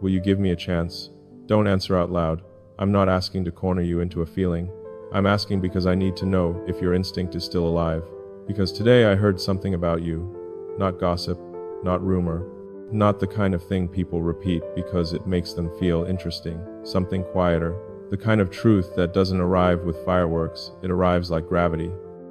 Will you give me a chance? Don't answer out loud. I'm not asking to corner you into a feeling. I'm asking because I need to know if your instinct is still alive. Because today I heard something about you. Not gossip, not rumor, not the kind of thing people repeat because it makes them feel interesting. Something quieter. The kind of truth that doesn't arrive with fireworks, it arrives like gravity.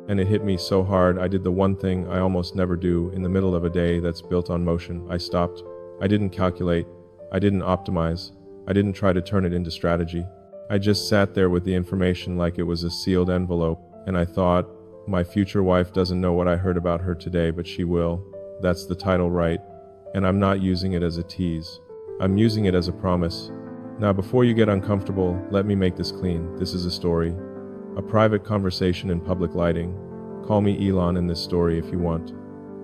And it hit me so hard I did the one thing I almost never do in the middle of a day that's built on motion. I stopped. I didn't calculate. I didn't optimize. I didn't try to turn it into strategy. I just sat there with the information like it was a sealed envelope, and I thought, my future wife doesn't know what I heard about her today, but she will. That's the title, right? And I'm not using it as a tease. I'm using it as a promise. Now, before you get uncomfortable, let me make this clean. This is a story. A private conversation in public lighting. Call me Elon in this story if you want.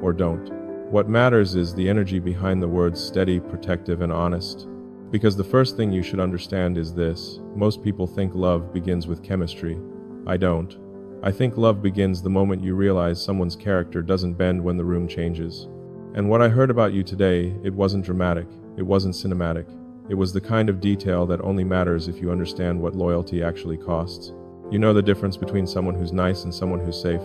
Or don't. What matters is the energy behind the words steady, protective, and honest. Because the first thing you should understand is this. Most people think love begins with chemistry. I don't. I think love begins the moment you realize someone's character doesn't bend when the room changes. And what I heard about you today, it wasn't dramatic. It wasn't cinematic. It was the kind of detail that only matters if you understand what loyalty actually costs. You know the difference between someone who's nice and someone who's safe.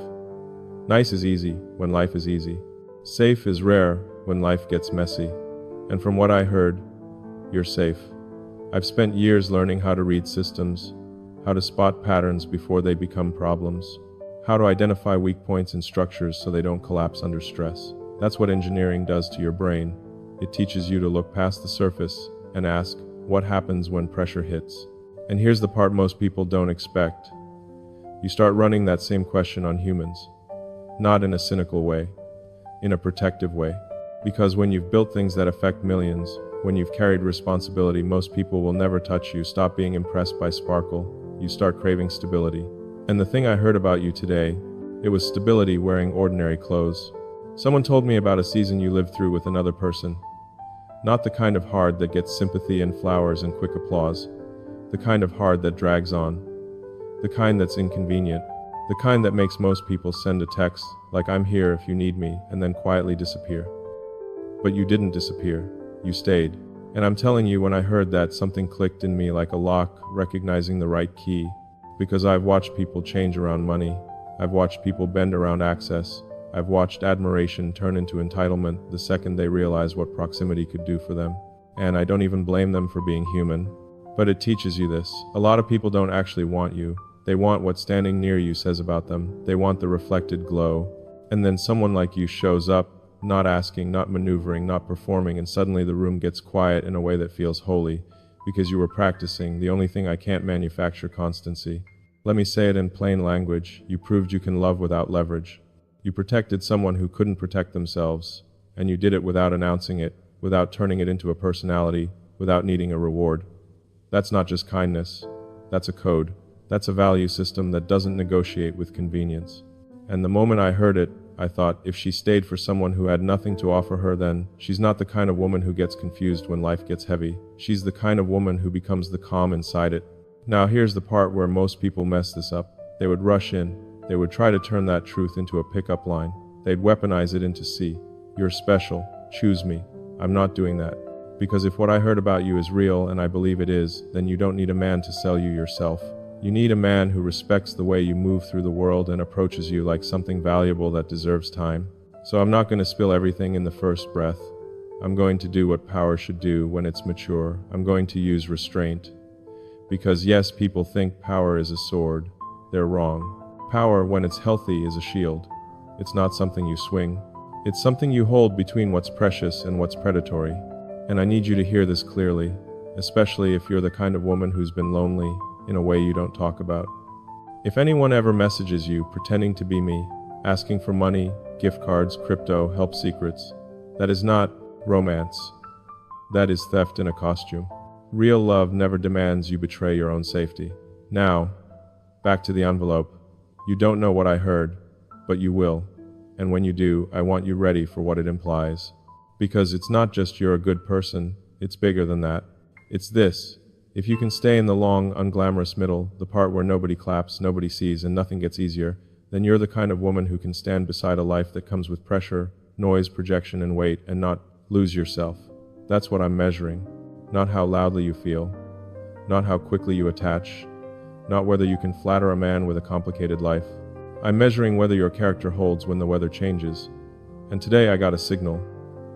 Nice is easy when life is easy. Safe is rare when life gets messy. And from what I heard, you're safe. I've spent years learning how to read systems, how to spot patterns before they become problems, how to identify weak points in structures so they don't collapse under stress. That's what engineering does to your brain. It teaches you to look past the surface and ask, what happens when pressure hits? And here's the part most people don't expect. You start running that same question on humans. Not in a cynical way, in a protective way. Because when you've built things that affect millions, when you've carried responsibility, most people will never touch you. Stop being impressed by sparkle. You start craving stability. And the thing I heard about you today, it was stability wearing ordinary clothes. Someone told me about a season you lived through with another person. Not the kind of hard that gets sympathy and flowers and quick applause. The kind of hard that drags on. The kind that's inconvenient. The kind that makes most people send a text, like I'm here if you need me, and then quietly disappear. But you didn't disappear. You stayed. And I'm telling you, when I heard that, something clicked in me like a lock, recognizing the right key. Because I've watched people change around money. I've watched people bend around access. I've watched admiration turn into entitlement the second they realize what proximity could do for them. And I don't even blame them for being human. But it teaches you this. A lot of people don't actually want you. They want what standing near you says about them. They want the reflected glow. And then someone like you shows up, not asking, not maneuvering, not performing, and suddenly the room gets quiet in a way that feels holy, because you were practicing the only thing I can't manufacture: constancy. Let me say it in plain language. You proved you can love without leverage. You protected someone who couldn't protect themselves, and you did it without announcing it, without turning it into a personality, without needing a reward. That's not just kindness. That's a code. That's a value system that doesn't negotiate with convenience. And the moment I heard it, I thought, if she stayed for someone who had nothing to offer her, then she's not the kind of woman who gets confused when life gets heavy. She's the kind of woman who becomes the calm inside it. Now here's the part where most people mess this up. They would rush in. They would try to turn that truth into a pickup line. They'd weaponize it into "See, you're special. Choose me." I'm not doing that. Because if what I heard about you is real, and I believe it is, then you don't need a man to sell you yourself. You need a man who respects the way you move through the world and approaches you like something valuable that deserves time. So I'm not going to spill everything in the first breath. I'm going to do what power should do when it's mature. I'm going to use restraint. Because yes, people think power is a sword. They're wrong. Power, when it's healthy, is a shield. It's not something you swing. It's something you hold between what's precious and what's predatory. And I need you to hear this clearly, especially if you're the kind of woman who's been lonely in a way you don't talk about. If anyone ever messages you pretending to be me, asking for money, gift cards, crypto, help secrets, that is not romance. That is theft in a costume. Real love never demands you betray your own safety. Now, back to the envelope. You don't know what I heard, but you will. And when you do, I want you ready for what it implies. Because it's not just you're a good person, it's bigger than that. It's this. If you can stay in the long, unglamorous middle, the part where nobody claps, nobody sees, and nothing gets easier, then you're the kind of woman who can stand beside a life that comes with pressure, noise, projection, and weight, and not lose yourself. That's what I'm measuring. not how loudly you feel, not how quickly you attach, not whether you can flatter a man with a complicated life. I'm measuring whether your character holds when the weather changes. And today I got a signal,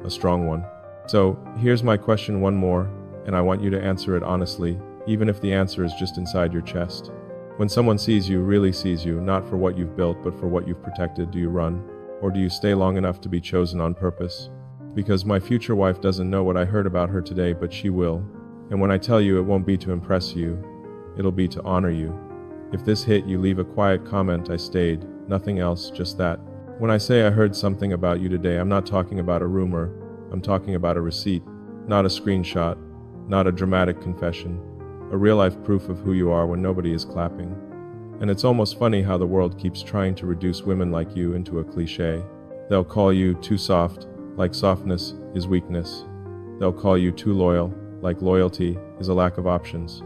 a strong one. So, here's my question one more, and I want you to answer it honestly, even if the answer is just inside your chest. When someone sees you, really sees you, not for what you've built, but for what you've protected, do you run? Or do you stay long enough to be chosen on purpose? Because my future wife doesn't know what I heard about her today, but she will. And when I tell you, it won't be to impress you, it'll be to honor you. If this hit you, leave a quiet comment, I stayed, nothing else, just that. When I say I heard something about you today, I'm not talking about a rumor, I'm talking about a receipt, not a screenshot, not a dramatic confession, a real-life proof of who you are when nobody is clapping. And it's almost funny how the world keeps trying to reduce women like you into a cliché. They'll call you too soft, like softness is weakness. They'll call you too loyal, like loyalty is a lack of options.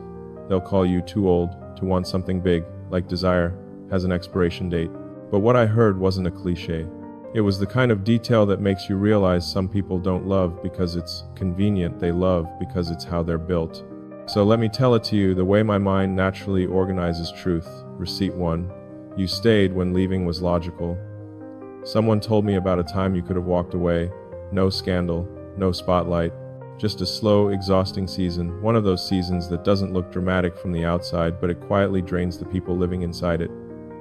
They'll call you too old to want something big, like desire has an expiration date. But what I heard wasn't a cliché. It was the kind of detail that makes you realize some people don't love because it's convenient, they love because it's how they're built. So let me tell it to you the way my mind naturally organizes truth. Receipt 1. You stayed when leaving was logical. Someone told me about a time you could have walked away. No scandal, no spotlight. Just a slow, exhausting season. One of those seasons that doesn't look dramatic from the outside, but it quietly drains the people living inside it.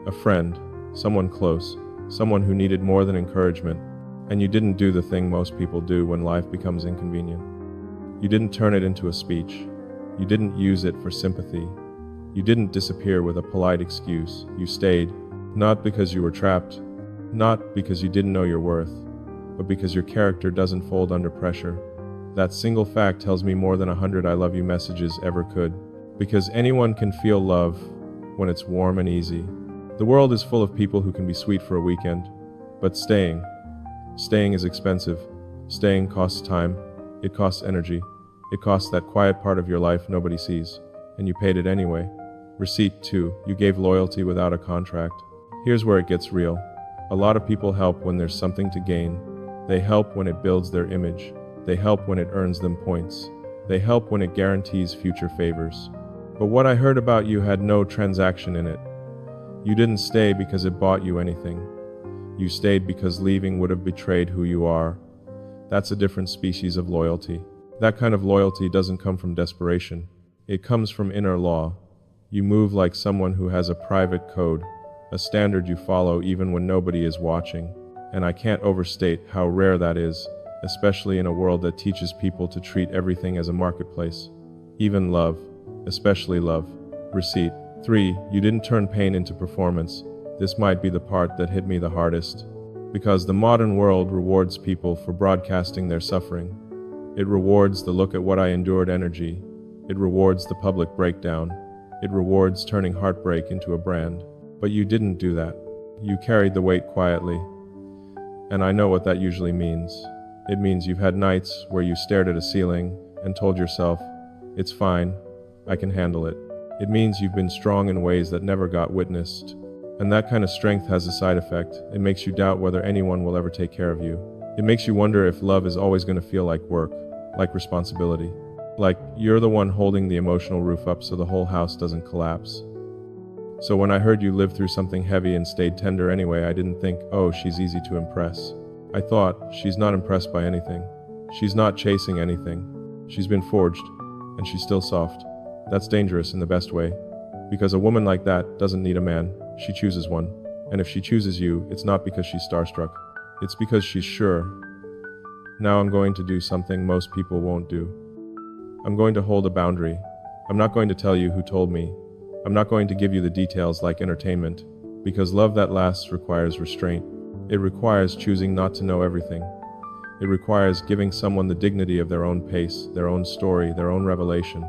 A friend, someone close, someone who needed more than encouragement. And you didn't do the thing most people do when life becomes inconvenient. You didn't turn it into a speech. You didn't use it for sympathy. You didn't disappear with a polite excuse. You stayed, not because you were trapped, not because you didn't know your worth, but because your character doesn't fold under pressure. That single fact tells me more than 100 I love you messages ever could. Because anyone can feel love when it's warm and easy. The world is full of people who can be sweet for a weekend, but staying is expensive. Staying costs time, it costs energy. It costs that quiet part of your life nobody sees, and you paid it anyway. Receipt 2. You gave loyalty without a contract. Here's where it gets real. A lot of people help when there's something to gain. They help when it builds their image. They help when it earns them points. They help when it guarantees future favors. But what I heard about you had no transaction in it. You didn't stay because it bought you anything. You stayed because leaving would have betrayed who you are. That's a different species of loyalty. That kind of loyalty doesn't come from desperation. It comes from inner law. You move like someone who has a private code, a standard you follow even when nobody is watching. And I can't overstate how rare that is, especially in a world that teaches people to treat everything as a marketplace. Even love, especially love. Receipt 3. You didn't turn pain into performance. This might be the part that hit me the hardest. Because the modern world rewards people for broadcasting their suffering. It rewards the look at what I endured energy. It rewards the public breakdown. It rewards turning heartbreak into a brand. But you didn't do that. You carried the weight quietly. And I know what that usually means. It means you've had nights where you stared at a ceiling and told yourself, it's fine, I can handle it. It means you've been strong in ways that never got witnessed. And that kind of strength has a side effect. It makes you doubt whether anyone will ever take care of you. It makes you wonder if love is always going to feel like work, like responsibility. Like you're the one holding the emotional roof up so the whole house doesn't collapse. So when I heard you lived through something heavy and stayed tender anyway, I didn't think, oh, she's easy to impress. I thought, she's not impressed by anything. She's not chasing anything. She's been forged, and she's still soft. That's dangerous in the best way. Because a woman like that doesn't need a man, she chooses one. And if she chooses you, it's not because she's starstruck. It's because she's sure. Now I'm going to do something most people won't do. I'm going to hold a boundary. I'm not going to tell you who told me. I'm not going to give you the details like entertainment. Because love that lasts requires restraint. It requires choosing not to know everything. It requires giving someone the dignity of their own pace, their own story, their own revelation.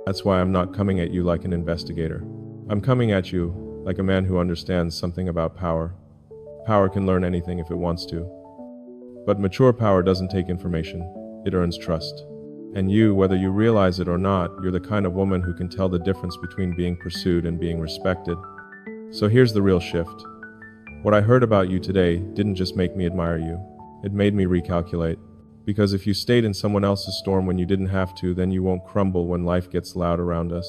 That's why I'm not coming at you like an investigator. I'm coming at you like a man who understands something about power. Power can learn anything if it wants to. But mature power doesn't take information. It earns trust. And you, whether you realize it or not, you're the kind of woman who can tell the difference between being pursued and being respected. So here's the real shift. What I heard about you today didn't just make me admire you. It made me recalculate. Because if you stayed in someone else's storm when you didn't have to, then you won't crumble when life gets loud around us.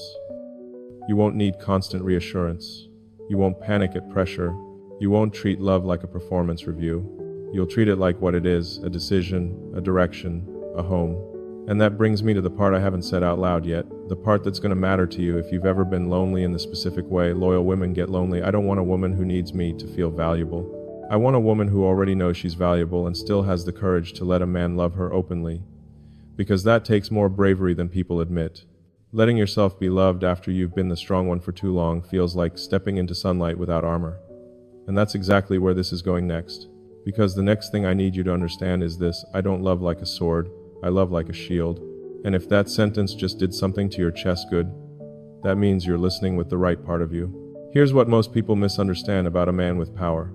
You won't need constant reassurance. You won't panic at pressure. You won't treat love like a performance review. You'll treat it like what it is, a decision, a direction, a home. And that brings me to the part I haven't said out loud yet, the part that's going to matter to you if you've ever been lonely in the specific way loyal women get lonely. I don't want a woman who needs me to feel valuable. I want a woman who already knows she's valuable and still has the courage to let a man love her openly. Because that takes more bravery than people admit. Letting yourself be loved after you've been the strong one for too long feels like stepping into sunlight without armor. And that's exactly where this is going next. Because the next thing I need you to understand is this: I don't love like a sword, I love like a shield. And if that sentence just did something to your chest good, that means you're listening with the right part of you. Here's what most people misunderstand about a man with power.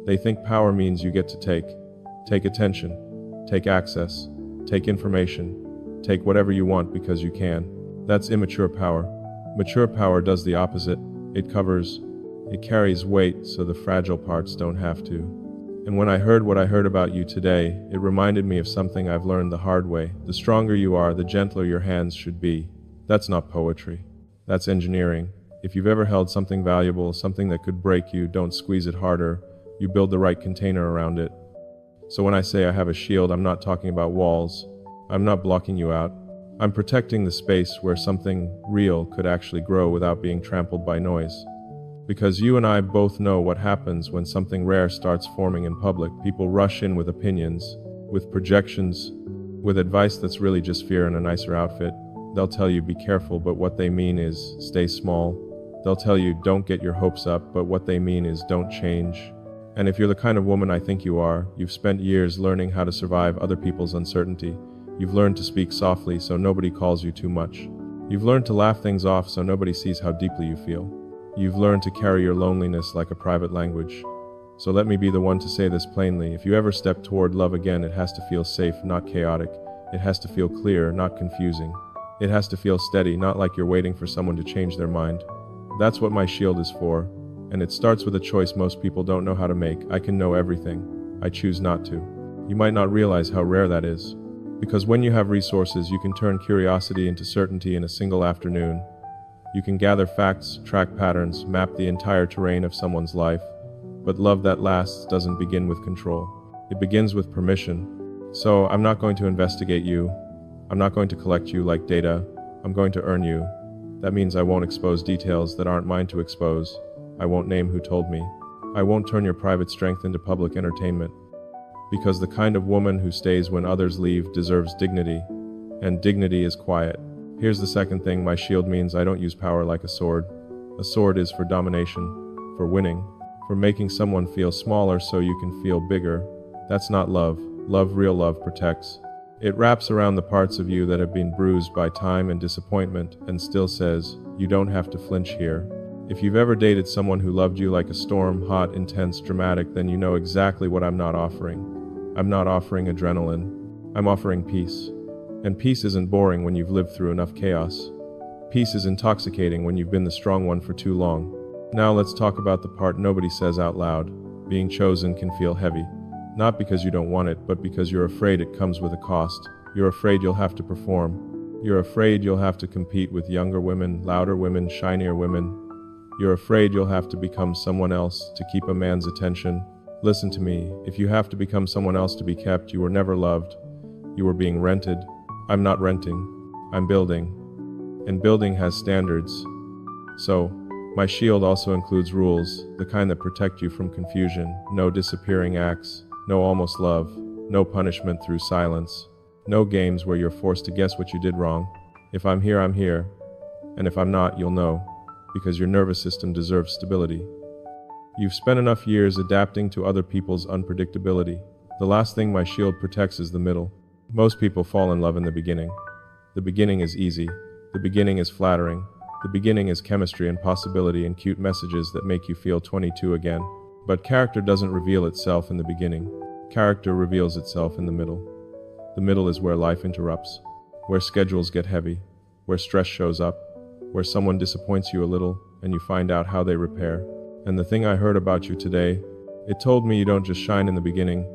They think power means you get to take attention, take access, take information, take whatever you want because you can. That's immature power. Mature power does the opposite. It covers, it carries weight so the fragile parts don't have to. And when I heard what I heard about you today, it reminded me of something I've learned the hard way. The stronger you are, the gentler your hands should be. That's not poetry. That's engineering. If you've ever held something valuable, something that could break you, don't squeeze it harder. You build the right container around it. So when I say I have a shield, I'm not talking about walls. I'm not blocking you out. I'm protecting the space where something real could actually grow without being trampled by noise. Because you and I both know what happens when something rare starts forming in public. People rush in with opinions, with projections, with advice that's really just fear in a nicer outfit. They'll tell you be careful, but what they mean is stay small. They'll tell you don't get your hopes up, but what they mean is don't change. And if you're the kind of woman I think you are, you've spent years learning how to survive other people's uncertainty. You've learned to speak softly so nobody calls you too much. You've learned to laugh things off so nobody sees how deeply you feel. You've learned to carry your loneliness like a private language. So let me be the one to say this plainly. If you ever step toward love again, it has to feel safe, not chaotic. It has to feel clear, not confusing. It has to feel steady, not like you're waiting for someone to change their mind. That's what my shield is for. And it starts with a choice most people don't know how to make. I can know everything. I choose not to. You might not realize how rare that is. Because when you have resources, you can turn curiosity into certainty in a single afternoon. You can gather facts, track patterns, map the entire terrain of someone's life. But love that lasts doesn't begin with control. It begins with permission. So I'm not going to investigate you. I'm not going to collect you like data. I'm going to earn you. That means I won't expose details that aren't mine to expose. I won't name who told me. I won't turn your private strength into public entertainment. Because the kind of woman who stays when others leave deserves dignity. And dignity is quiet. Here's the second thing my shield means: I don't use power like a sword. A sword is for domination, for winning, for making someone feel smaller so you can feel bigger. That's not love. Love, real love, protects. It wraps around the parts of you that have been bruised by time and disappointment and still says, you don't have to flinch here. If you've ever dated someone who loved you like a storm, hot, intense, dramatic, then you know exactly what I'm not offering. I'm not offering adrenaline. I'm offering peace. And peace isn't boring when you've lived through enough chaos. Peace is intoxicating when you've been the strong one for too long. Now let's talk about the part nobody says out loud. Being chosen can feel heavy. Not because you don't want it, but because you're afraid it comes with a cost. You're afraid you'll have to perform. You're afraid you'll have to compete with younger women, louder women, shinier women. You're afraid you'll have to become someone else to keep a man's attention. Listen to me, if you have to become someone else to be kept, you were never loved. You were being rented. I'm not renting. I'm building. And building has standards. So, my shield also includes rules, the kind that protect you from confusion. No disappearing acts, no almost love, no punishment through silence, no games where you're forced to guess what you did wrong. If I'm here, I'm here. And if I'm not, you'll know. Because your nervous system deserves stability. You've spent enough years adapting to other people's unpredictability. The last thing my shield protects is the middle. Most people fall in love in the beginning. The beginning is easy. The beginning is flattering. The beginning is chemistry and possibility and cute messages that make you feel 22 again. But character doesn't reveal itself in the beginning. Character reveals itself in the middle. The middle is where life interrupts, where schedules get heavy, where stress shows up, where someone disappoints you a little and you find out how they repair. And the thing I heard about you today, it told me you don't just shine in the beginning,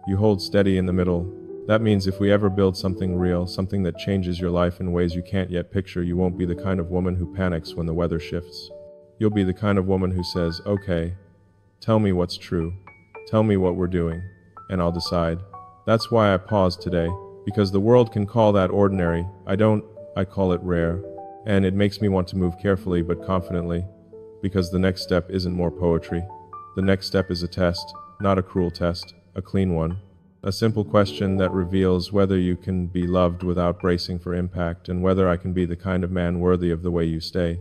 you hold steady in the middle. That means if we ever build something real, something that changes your life in ways you can't yet picture, you won't be the kind of woman who panics when the weather shifts. You'll be the kind of woman who says, okay, tell me what's true. Tell me what we're doing, and I'll decide. That's why I paused today, because the world can call that ordinary. I call it rare. And it makes me want to move carefully but confidently, because the next step isn't more poetry. The next step is a test, not a cruel test, a clean one. A simple question that reveals whether you can be loved without bracing for impact, and whether I can be the kind of man worthy of the way you stay.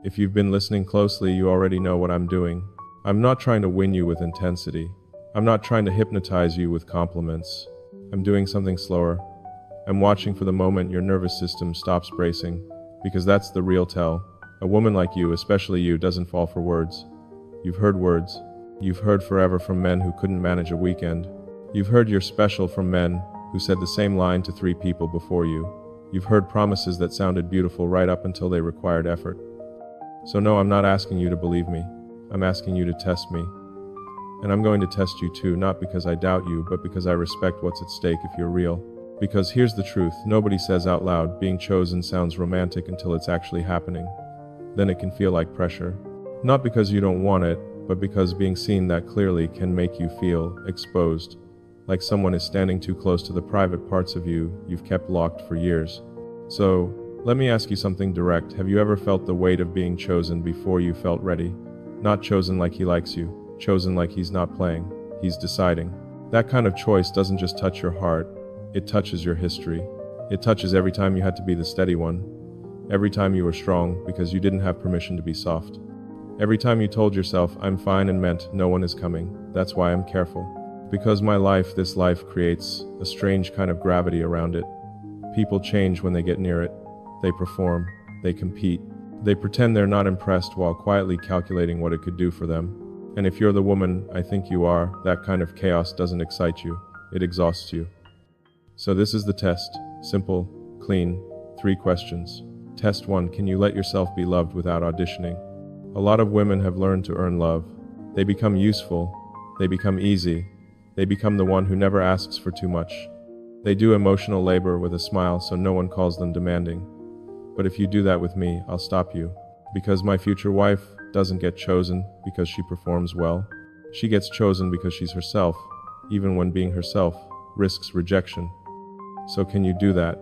If you've been listening closely, you already know what I'm doing. I'm not trying to win you with intensity. I'm not trying to hypnotize you with compliments. I'm doing something slower. I'm watching for the moment your nervous system stops bracing, because that's the real tell. A woman like you, especially you, doesn't fall for words. You've heard words. You've heard forever from men who couldn't manage a weekend. You've heard you're special from men who said the same line to 3 people before you. You've heard promises that sounded beautiful right up until they required effort. So no, I'm not asking you to believe me. I'm asking you to test me. And I'm going to test you too, not because I doubt you, but because I respect what's at stake if you're real. Because here's the truth, nobody says out loud, being chosen sounds romantic until it's actually happening. Then it can feel like pressure. Not because you don't want it, but because being seen that clearly can make you feel exposed. Like someone is standing too close to the private parts of you you've kept locked for years. So, let me ask you something direct. Have you ever felt the weight of being chosen before you felt ready? Not chosen like he likes you, chosen like he's not playing, he's deciding. That kind of choice doesn't just touch your heart, it touches your history. It touches every time you had to be the steady one. Every time you were strong because you didn't have permission to be soft. Every time you told yourself, I'm fine, and meant no one is coming. That's why I'm careful. Because my life, this life, creates a strange kind of gravity around it. People change when they get near it. They perform, they compete, they pretend they're not impressed while quietly calculating what it could do for them. And if you're the woman I think you are, that kind of chaos doesn't excite you, it exhausts you. So this is the test, simple, clean, 3 questions. Test 1, can you let yourself be loved without auditioning? A lot of women have learned to earn love. They become useful, they become easy, they become the one who never asks for too much. They do emotional labor with a smile so no one calls them demanding. But if you do that with me, I'll stop you. Because my future wife doesn't get chosen because she performs well. She gets chosen because she's herself, even when being herself risks rejection. So can you do that?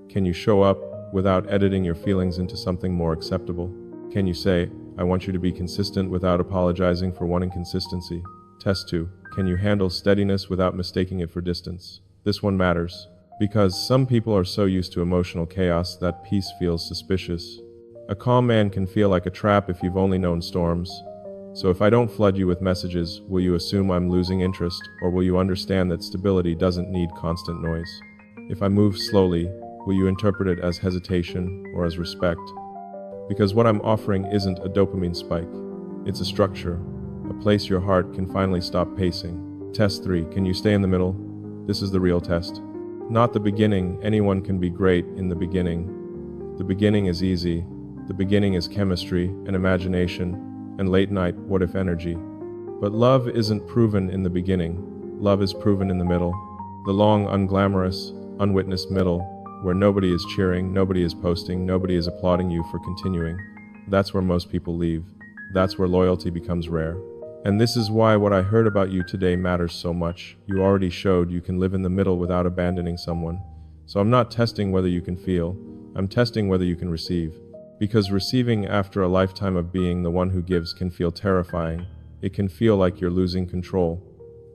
Can you show up without editing your feelings into something more acceptable? Can you say, I want you to be consistent without apologizing for wanting consistency? Test 2, can you handle steadiness without mistaking it for distance? This one matters. Because some people are so used to emotional chaos that peace feels suspicious. A calm man can feel like a trap if you've only known storms. So if I don't flood you with messages, will you assume I'm losing interest, or will you understand that stability doesn't need constant noise? If I move slowly, will you interpret it as hesitation or as respect? Because what I'm offering isn't a dopamine spike. It's a structure, a place your heart can finally stop pacing. Test 3, can you stay in the middle? This is the real test. Not the beginning. Anyone can be great in the beginning. The beginning is easy. The beginning is chemistry and imagination and late night what if energy. But love isn't proven in the beginning. Love is proven in the middle. The long, unglamorous, unwitnessed middle, where nobody is cheering, nobody is posting, nobody is applauding you for continuing. That's where most people leave. That's where loyalty becomes rare. And this is why what I heard about you today matters so much. You already showed you can live in the middle without abandoning someone. So I'm not testing whether you can feel, I'm testing whether you can receive. Because receiving after a lifetime of being the one who gives can feel terrifying. It can feel like you're losing control.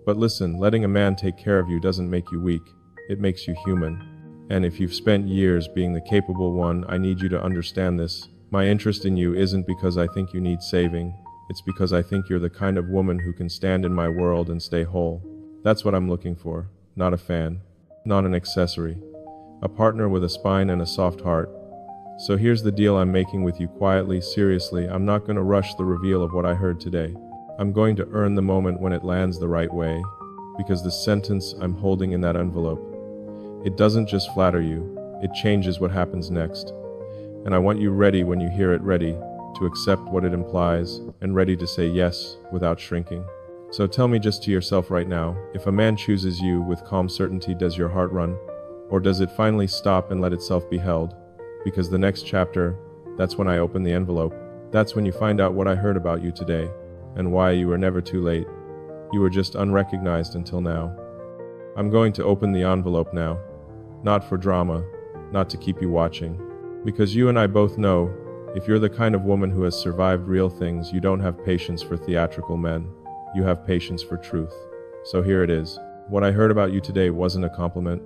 But listen, letting a man take care of you doesn't make you weak. It makes you human. And if you've spent years being the capable one, I need you to understand this. My interest in you isn't because I think you need saving. It's because I think you're the kind of woman who can stand in my world and stay whole. That's what I'm looking for. Not a fan. Not an accessory. A partner with a spine and a soft heart. So here's the deal I'm making with you quietly, seriously. I'm not going to rush the reveal of what I heard today. I'm going to earn the moment when it lands the right way. Because the sentence I'm holding in that envelope, it doesn't just flatter you. It changes what happens next. And I want you ready when you hear it, ready to accept what it implies, and ready to say yes without shrinking. So tell me just to yourself right now, if a man chooses you with calm certainty, does your heart run? Or does it finally stop and let itself be held? Because the next chapter, that's when I open the envelope. That's when you find out what I heard about you today, and why you were never too late. You were just unrecognized until now. I'm going to open the envelope now. Not for drama, not to keep you watching. Because you and I both know, if you're the kind of woman who has survived real things, you don't have patience for theatrical men. You have patience for truth. So here it is. What I heard about you today wasn't a compliment.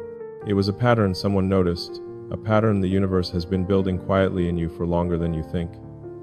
It was a pattern someone noticed, a pattern the universe has been building quietly in you for longer than you think.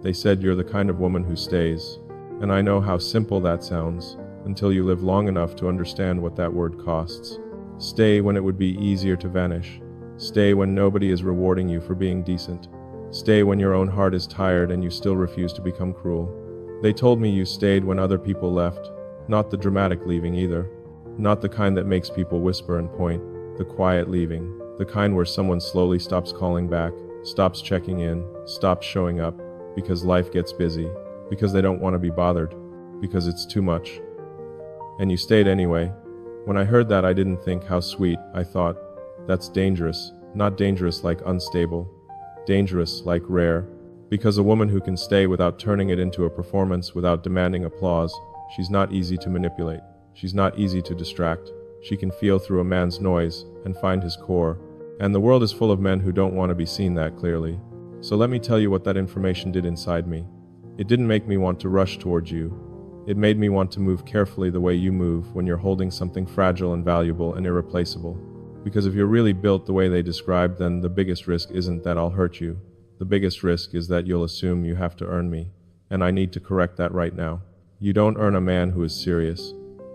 They said you're the kind of woman who stays. And I know how simple that sounds, until you live long enough to understand what that word costs. Stay when it would be easier to vanish. Stay when nobody is rewarding you for being decent. Stay when your own heart is tired and you still refuse to become cruel. They told me you stayed when other people left, not the dramatic leaving either. Not the kind that makes people whisper and point, the quiet leaving, the kind where someone slowly stops calling back, stops checking in, stops showing up, because life gets busy, because they don't want to be bothered, because it's too much. And you stayed anyway. When I heard that, I didn't think how sweet. I thought, that's dangerous, not dangerous like unstable, dangerous like rare. Because a woman who can stay without turning it into a performance, without demanding applause, she's not easy to manipulate. She's not easy to distract. She can feel through a man's noise and find his core. And the world is full of men who don't want to be seen that clearly. So let me tell you what that information did inside me. It didn't make me want to rush towards you. It made me want to move carefully the way you move when you're holding something fragile and valuable and irreplaceable. Because if you're really built the way they described, then the biggest risk isn't that I'll hurt you. The biggest risk is that you'll assume you have to earn me. And I need to correct that right now. You don't earn a man who is serious.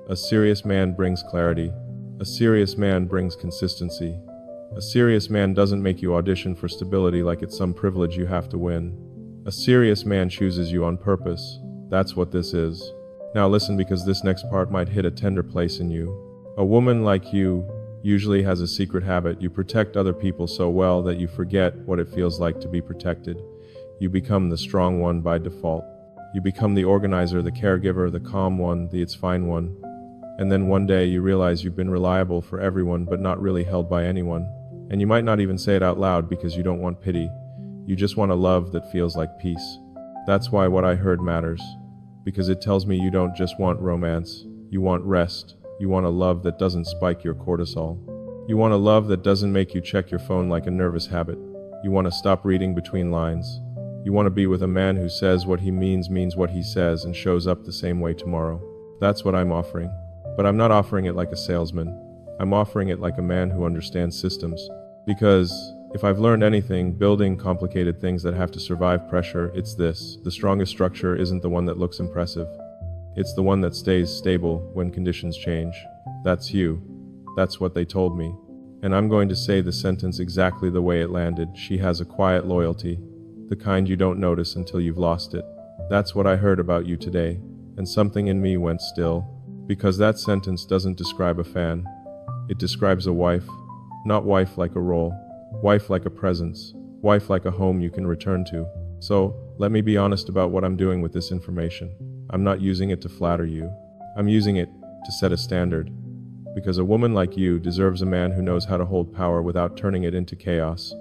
A serious man brings clarity. A serious man brings consistency. A serious man doesn't make you audition for stability like it's some privilege you have to win. A serious man chooses you on purpose. That's what this is. Now listen, because this next part might hit a tender place in you. A woman like you usually has a secret habit. You protect other people so well that you forget what it feels like to be protected. You become the strong one by default. You become the organizer, the caregiver, the calm one, the it's fine one. And then one day you realize you've been reliable for everyone but not really held by anyone. And you might not even say it out loud because you don't want pity. You just want a love that feels like peace. That's why what I heard matters. Because it tells me you don't just want romance. You want rest. You want a love that doesn't spike your cortisol. You want a love that doesn't make you check your phone like a nervous habit. You want to stop reading between lines. You want to be with a man who says what he means what he says, and shows up the same way tomorrow. That's what I'm offering. But I'm not offering it like a salesman. I'm offering it like a man who understands systems. Because if I've learned anything, building complicated things that have to survive pressure, it's this. The strongest structure isn't the one that looks impressive. It's the one that stays stable when conditions change. That's you. That's what they told me. And I'm going to say the sentence exactly the way it landed. She has a quiet loyalty. The kind you don't notice until you've lost it. That's what I heard about you today. And something in me went still. Because that sentence doesn't describe a fan. It describes a wife. Not wife like a role. Wife like a presence. Wife like a home you can return to. So, let me be honest about what I'm doing with this information. I'm not using it to flatter you. I'm using it to set a standard. Because a woman like you deserves a man who knows how to hold power without turning it into chaos.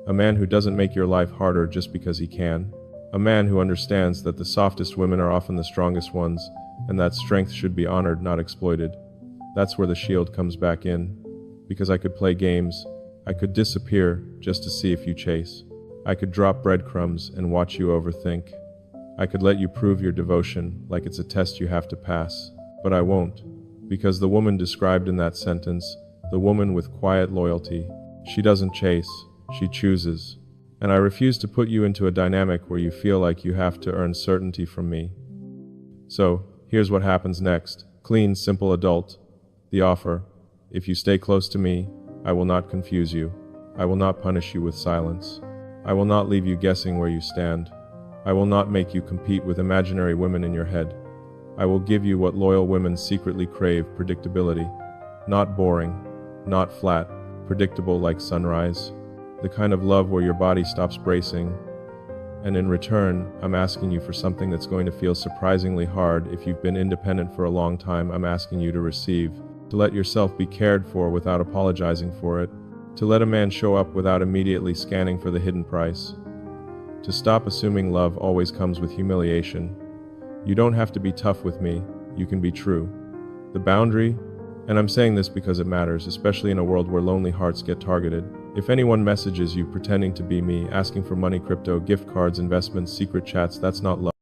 A man who doesn't make your life harder just because he can. A man who understands that the softest women are often the strongest ones, and that strength should be honored, not exploited. That's where the shield comes back in. Because I could play games. I could disappear just to see if you chase. I could drop breadcrumbs and watch you overthink. I could let you prove your devotion like it's a test you have to pass. But I won't. Because the woman described in that sentence, the woman with quiet loyalty, she doesn't chase, she chooses. And I refuse to put you into a dynamic where you feel like you have to earn certainty from me. So, here's what happens next. Clean, simple adult. The offer. If you stay close to me, I will not confuse you. I will not punish you with silence. I will not leave you guessing where you stand. I will not make you compete with imaginary women in your head. I will give you what loyal women secretly crave, predictability. Not boring, not flat, predictable like sunrise. The kind of love where your body stops bracing And in return, I'm asking you for something that's going to feel surprisingly hard. If you've been independent for a long time, I'm asking you to receive, to let yourself be cared for without apologizing for it, to let a man show up without immediately scanning for the hidden price, to stop assuming love always comes with humiliation. You don't have to be tough with me, you can be true. The boundary, and I'm saying this because it matters, especially in a world where lonely hearts get targeted. If anyone messages you pretending to be me, asking for money, crypto, gift cards, investments, secret chats, that's not love.